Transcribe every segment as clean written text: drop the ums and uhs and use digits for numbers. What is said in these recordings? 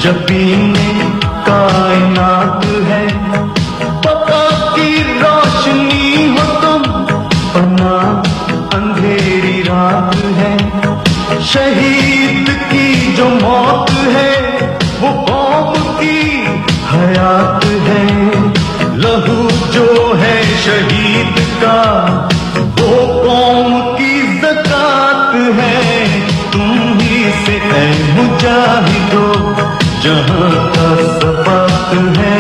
जबीन कायनात है, पता की रोशनी हो तुम, पन्ना अंधेरी रात है। शहीद की जो मौत है वो कौम की हयात है। लहू जो है शहीद का वो कौम की ज़कात है। तुम ही से ऐ मुजाहिदो जहाँ का सबात है।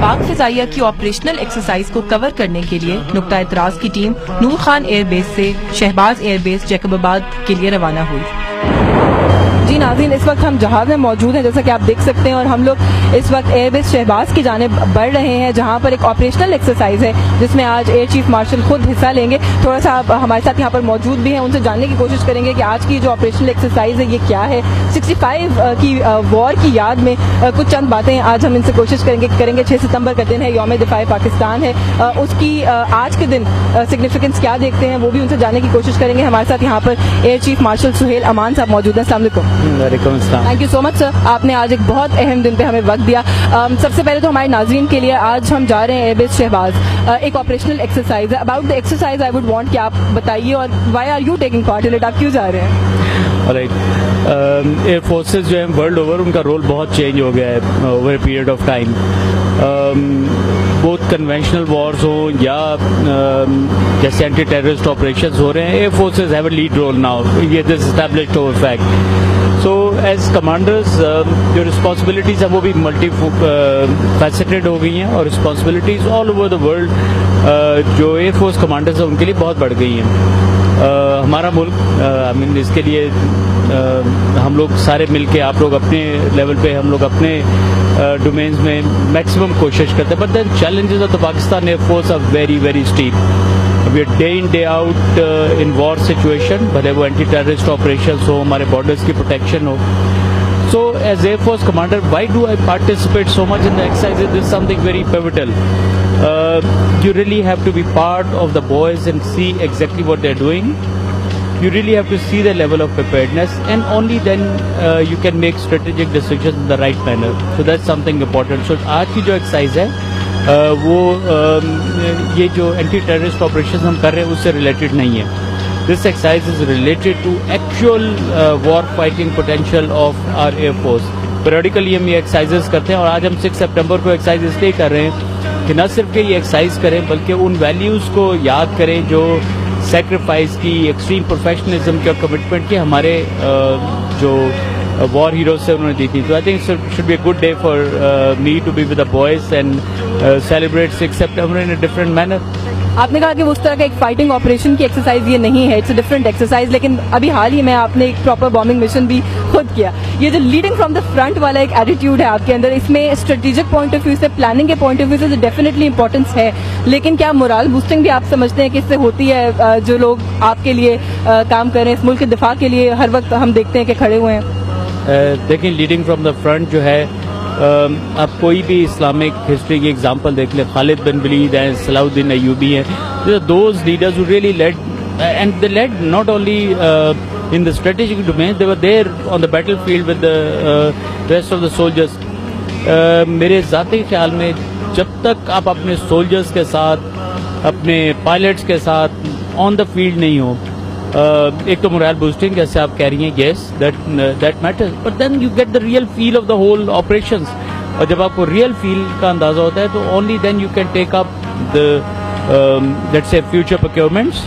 पाक फ़िज़ाइया की ऑपरेशनल एक्सरसाइज को कवर करने के लिए नुक्ता इतराज़ की टीम नूर खान एयरबेस से शहबाज एयरबेस जैकबाबाद के लिए रवाना हुई। जी नाज़रीन, इस वक्त हम जहाज़ में मौजूद हैं, जैसा कि आप देख सकते हैं, और हम लोग इस वक्त एयरबेस शहबाज की जानिब बढ़ रहे हैं, जहां पर एक ऑपरेशनल एक्सरसाइज है जिसमें आज एयर चीफ मार्शल खुद हिस्सा लेंगे। थोड़ा सा आप हमारे साथ यहाँ पर मौजूद भी हैं, उनसे जानने की कोशिश करेंगे कि आज की जो ऑपरेशनल एक्सरसाइज है ये क्या है। 65 की वॉर की याद में कुछ चंद बातें आज हम इनसे कोशिश करेंगे। 6 सितंबर का दिन है, यौम दिफाए पाकिस्तान है, उसकी आज के दिन सिग्निफिकेंस क्या देखते हैं वो भी उनसे जानने की कोशिश करेंगे। हमारे साथ यहाँ पर एयर चीफ मार्शल सुहेल अमान साहब मौजूद हैं। अस्सलाम वालेकुम। Thank you so much sir, आपने आज एक बहुत अहम दिन पे हमें वक्त दिया। सबसे पहले तो हमारे नाज़रीन के लिए आज हम जा रहे हैं एयरबेस शहबाज, एक ऑपरेशनल एक्सरसाइज है। About the exercise I would want कि आप बताइए, और why are you taking part in it, आप क्यों जा रहे हैं? एयर फोर्सेस जो है वर्ल्ड ओवर, उनका रोल बहुत चेंज हो गया है over a period of time. बहुत कन्वेंशनल वॉर्स हो या जैसे एंटी टेररिस्ट ऑपरेशंस हो रहे हैं, air forces have a lead role now, ये this established over fact. So as commanders जो रिस्पॉन्सिबिलिटीज़ हैं वो भी मल्टी फैसेटेड हो गई हैं, और responsibilities all over the world जो एयर फोर्स कमांडर्स हैं उनके लिए बहुत बढ़ गई हैं। हमारा मुल्क आई मीन इसके लिए हम लोग सारे मिलके, आप लोग अपने लेवल पे, हम लोग अपने डोमेन्स में मैक्सिमम कोशिश करते हैं, but the challenges of the Pakistan air force are very very steep. We are day in day out in war situation, भले वो एंटी टेररिस्ट ऑपरेशन हो, हमारे बॉर्डर्स की प्रोटेक्शन हो। So as Air Force Commander, why do I participate so much in the exercises? This is something very pivotal. You really have to be part of the boys and see exactly what they're doing. You really have to see the level of preparedness, and only then you can make strategic decisions in the right manner. So that's something important. So आज की जो exercise है वो ये जो anti terrorist operation हम कर रहे हैं उससे रिलेटेड नहीं है। This exercise is related to actual war fighting potential of our air force. Periodically हम ये exercises करते हैं, और आज हम 6 सितंबर को exercise इसलिए कर रहे हैं कि न सिर्फ कि ये exercise करें बल्कि उन values को याद करें जो sacrifice की, extreme professionalism की और commitment की हमारे जो war heroes से उन्होंने दी थी। So I think it should be a good day for me to be with the boys and celebrate 6 September in a different manner. आपने कहा कि उस तरह का एक फाइटिंग ऑपरेशन की एक्सरसाइज ये नहीं है, इट्स अ डिफरेंट एक्सरसाइज, लेकिन अभी हाल ही में आपने एक प्रॉपर बॉम्बिंग मिशन भी खुद किया। ये जो लीडिंग फ्रॉम द फ्रंट वाला एक एटीट्यूड है आपके अंदर, इसमें स्ट्रेटेजिक पॉइंट ऑफ व्यू से, प्लानिंग के पॉइंट ऑफ व्यू से डेफिनेटली इंपॉर्टेंस है, लेकिन क्या मोरल बूस्टिंग भी आप समझते हैं कि इससे होती है? जो लोग आपके लिए काम कर रहे हैं, इस मुल्क के दिफा के लिए हर वक्त हम देखते हैं कि खड़े हुए हैं। देखिए, लीडिंग फ्रॉम द फ्रंट जो है, आप कोई भी इस्लामिक हिस्ट्री की एग्जांपल देख लें, खालिद बिन वलीद हैं, सलाउद्दीन अय्यूबी हैं, those leaders who really led, and they led not only in the strategic domain, they were there on the battlefield with the rest of the soldiers. मेरे ज़ाती ख्याल में जब तक आप अपने सोल्जर्स के साथ, अपने पायलट्स के साथ ऑन द फील्ड नहीं हो, एक तो मोरल बूस्टिंग जैसे आप कह रही हैं, yes that matters, but then you get the real feel of the whole operations. और जब आपको रियल फील का अंदाजा होता है तो only then you can take up the let's say future procurements,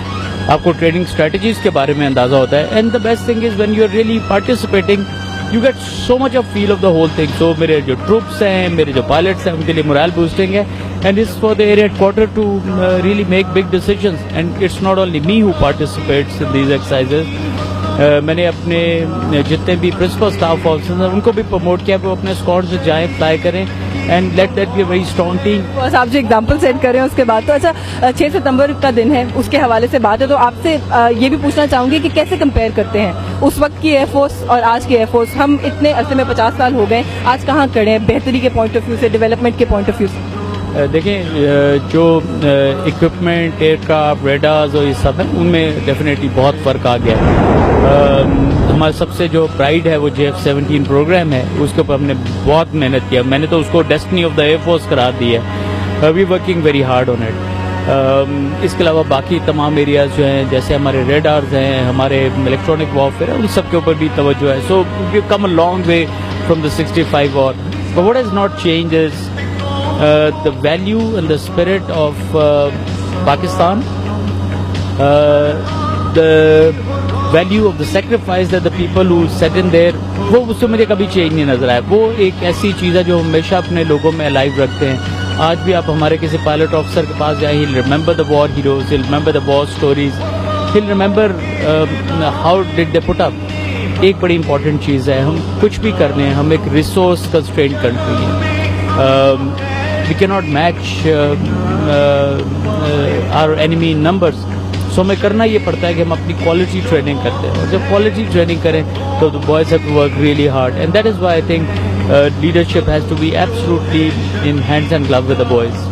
आपको ट्रेनिंग स्ट्रेटजीज के बारे में अंदाजा होता है, and the best thing is when you are really participating you get so much of feel of the whole thing. So मेरे जो troops हैं, मेरे जो पायलट्स हैं, उनके लिए मोरल बूस्टिंग है, and it's for the area headquarter to really make big decisions. And it's not only me who participates in these exercises. मैंने अपने जितने भी प्रिंसिपल स्टाफ ऑफिसर्स हैं उनको भी प्रमोट किया, वो अपने स्क्वाड से जाएं, फ्लाई करें, and let that be a very strong team. बस आप जो एग्जाम्पल सेट कर रहे हैं उसके बाद तो अच्छा 6 सितंबर का दिन है, उसके हवाले से बात है, तो आपसे ये भी पूछना चाहूंगी कि कैसे कंपेयर करते हैं उस वक्त की एयरफोर्स और आज की एयरफोर्स? हम इतने अरसे में 50 साल हो गए, आज कहाँ खड़े हैं बेहतरी के पॉइंट ऑफ व्यू से, डेवलपमेंट के पॉइंट ऑफ व्यू से? देखें, जो इक्विपमेंट, एयरक्राफ्ट, रेडार्स और ये सब है, उनमें डेफिनेटली बहुत फ़र्क आ गया है. हमारा सबसे जो प्राइड है वो JF-17 प्रोग्राम है, उसके ऊपर हमने बहुत मेहनत किया. मैंने तो उसको डेस्टिनी ऑफ द एयरफोर्स करार दी है. We working very hard on it. इसके अलावा बाकी तमाम एरियाज जो हैं, जैसे हमारे रेडार्स हैं, हमारे इलेक्ट्रॉनिक वॉरफेयर है, उन सब के ऊपर भी तवज्जो है. So we come a long way from the 65 war. But what has not change is the value and the spirit of Pakistan, the value of the sacrifice that the people who set in there, वो उससे मुझे कभी change नहीं नजर आया. वो एक ऐसी चीज़ है जो हमेशा अपने लोगों में अलाइव रखते हैं. आज भी आप हमारे किसी पायलट ऑफिसर के पास जाए, he'll remember the war heroes, he'll remember the war stories, he'll remember how did they put up. एक बड़ी इंपॉर्टेंट चीज़ है, हम कुछ भी कर रहे हैं, हम एक रिसोर्स कंस्ट्रेंट कंट्री है. We cannot match our enemy in numbers. So हमें करना ये पड़ता है कि हम अपनी क्वालिटी ट्रेनिंग करते हैं, और जब क्वालिटी ट्रेनिंग करें तो the boys have to work really hard, and that is why I think leadership has to be absolutely in hands and glove with the boys.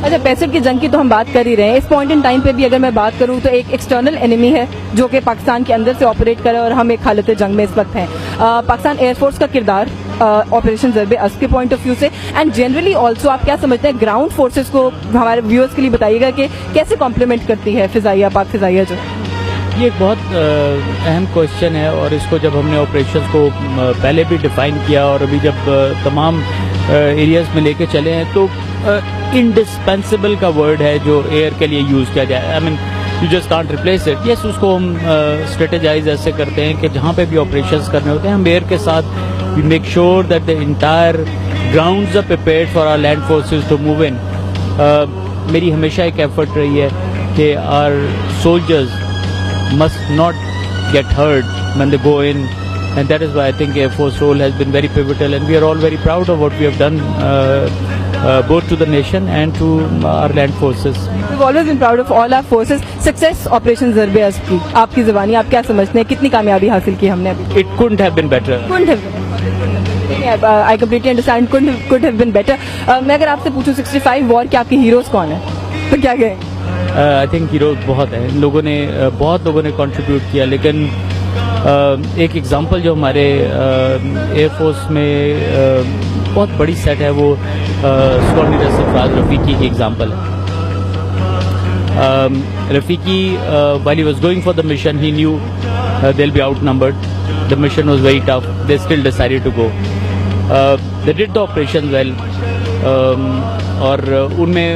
अच्छा, 65 की जंग की तो हम बात कर ही रहे हैं. इस पॉइंट इन टाइम पे भी अगर मैं बात करूं तो एक एक्सटर्नल एनिमी है जो कि पाकिस्तान के अंदर से ऑपरेट करे, और हम एक हालत जंग में इस वक्त हैं. पाकिस्तान एयरफोर्स का किरदार ऑपरेशन ज़रबे अज़्ब के पॉइंट ऑफ व्यू से एंड जनरली ऑल्सो आप क्या समझते हैं ग्राउंड फोर्सेस को? हमारे व्यूअर्स के लिए बताइएगा कि कैसे कॉम्प्लीमेंट करती है फिजाइया, पाक फिजाइया जो? ये एक बहुत अहम क्वेश्चन है, और इसको जब हमने ऑपरेशंस को पहले भी डिफाइन किया और अभी जब तमाम एरियाज में लेके चले हैं, तो इंडिस्पेंसिबल का वर्ड है जो एयर के लिए यूज़ किया जाए. I mean you just can't replace it. Yes, उसको हम स्ट्रेटेजाइज ऐसे करते हैं कि जहाँ पे भी ऑपरेशंस करने होते हैं, हम एयर के साथ we make sure that the entire grounds are prepared for our land forces to move in. मेरी हमेशा एक एफर्ट रही है कि our soldiers must not get hurt when they go in, and that is why I think Air Force role has been very pivotal, and we are all very proud of what we have done both to the nation and to our land forces. We've always been proud of all our forces. Success Operation ज़रबे अज़्ब की आपकी ज़बानी आप क्या समझते हैं, कितनी कामयाबी हासिल की हमने अभी? It couldn't have been better. Couldn't have been. I completely understand. Could have been better. मैं अगर आपसे पूछूं 65 वॉर के आपके हीरोज कौन है तो क्या कहें? आई थिंक हीरोज बहुत हैं, बहुत लोगों ने कंट्रीब्यूट किया, लेकिन एक एग्जांपल जो हमारे एयरफोर्स में बहुत बड़ी सेट है वो स्क्वाड्रन सरफराज रफीकी की एग्जांपल है. Rafiki while he was going for the mission, he knew they'll be outnumbered. The mission was very tough. They still decided to go. They did the operation well. और उनमें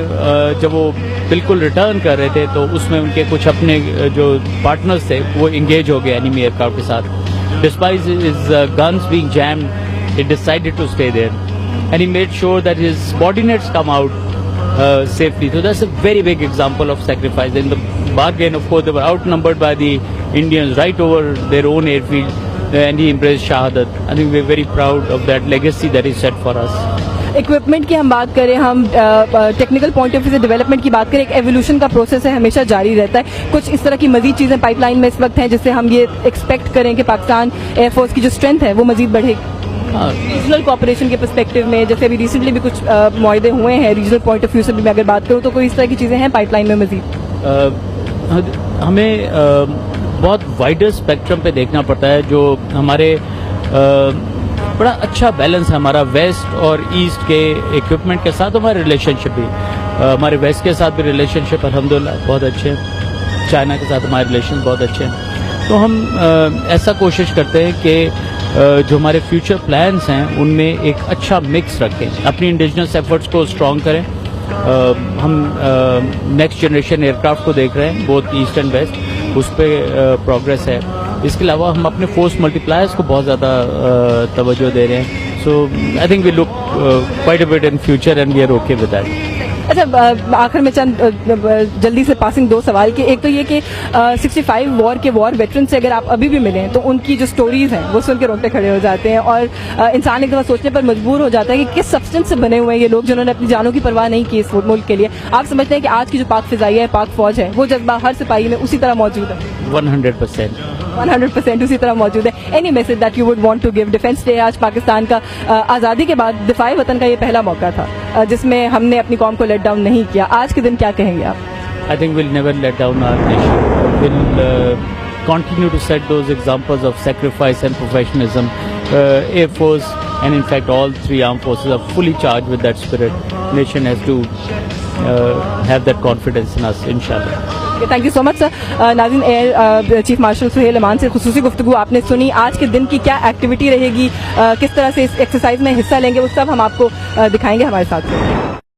जब वो बिल्कुल return कर रहे थे तो उसमें उनके कुछ अपने जो पार्टनर्स थे वो इंगेज हो गए एनिमी एयरक्राफ्ट के साथ. Despite his guns being jammed, he decided to stay there, and he made sure that his subordinates come out safely. So that's a very big example of sacrifice. In the bargain, of course, they were outnumbered by the Indians right over their own airfield, and he embraced shahadat. I think we're very proud of that legacy that he set for us. Equipment की हम बात करें, हम technical point of view से development की बात करें, एक एवोल्यूशन का प्रोसेस है, हमेशा जारी रहता है. कुछ इस तरह की मजीद चीज़ें पाइपलाइन में इस वक्त हैं जिससे हम ये एक्सपेक्ट करें कि पाकिस्तान एयरफोर्स की जो स्ट्रेंथ है वो मजीद बढ़ेगी. रीजनल कोऑपरेशन के पर्सपेक्टिव में जैसे अभी रिसेंटली भी कुछ मुआहदे हुए हैं, रीजनल पॉइंट ऑफ व्यू से भी मैं अगर बात करूँ तो कोई इस तरह की चीज़ें हैं पाइपलाइन में मजीद? हमें बहुत वाइडर स्पेक्ट्रम पे देखना पड़ता है. जो हमारे बड़ा अच्छा बैलेंस है हमारा वेस्ट और ईस्ट के इक्विपमेंट के साथ. हमारे रिलेशनशिप भी, हमारे वेस्ट के साथ भी रिलेशनशिप अल्हम्दुलिल्लाह बहुत अच्छे हैं. चाइना के साथ हमारे रिलेशन बहुत अच्छे हैं. तो हम ऐसा कोशिश करते हैं कि जो हमारे फ्यूचर प्लान्स हैं उनमें एक अच्छा मिक्स रखें, अपनी इंडिजिनस एफर्ट्स को स्ट्रॉन्ग करें. हम नेक्स्ट जनरेशन एयरक्राफ्ट को देख रहे हैं, बोथ ईस्ट एंड वेस्ट, उस पर प्रोग्रेस है. इसके अलावा हम अपने फोर्स मल्टीप्लायर्स को बहुत ज़्यादा तवज्जो दे रहे हैं. So I think we look quite a bit in future and we are okay with that. اچھا آخر میں چند جلدی سے پاسنگ دو سوال کے. ایک تو یہ کہ 65 وار کے وار ویٹرن سے اگر آپ ابھی بھی ملیں تو ان کی جو سٹوریز ہیں وہ سن کے رونگٹے کھڑے ہو جاتے ہیں, اور انسان ایک دفعہ سوچنے پر مجبور ہو جاتا ہے کہ کس سبسٹنس سے بنے ہوئے ہیں یہ لوگ جنہوں نے اپنی جانوں کی پرواہ نہیں کی اس ملک کے لیے. آپ سمجھتے ہیں کہ آج کی جو پاک فضائیہ ہے, پاک فوج ہے, وہ جذبہ ہر سپاہی میں اسی طرح موجود ہے؟ 100%. 100% اسی طرح موجود ہے. Any message that you would want to give? Defence day آج پاکستان کا آزادی کے بعد دفاع وطن کا یہ پہلا موقع تھا جس میں ہم نے اپنی قوم کو لیٹ ڈاؤن نہیں کیا. آج کے دن کیا کہیں گے آپ؟ I think we'll never let down our nation. We'll continue to set those examples of sacrifice and professionalism. Air Force and in fact all three armed forces are fully charged with that spirit. Nation has to have that confidence in us, inshallah. Thank you so much sir. ناظرین, air chief marshal Sohail امان سے خصوصی گفتگو آپ نے سنی. آج کے دن کی کیا ایکٹیویٹی رہے گی, کس طرح سے اس ایکسرسائز میں حصہ لیں گے, وہ سب ہم آپ کو دکھائیں گے. ہمارے ساتھ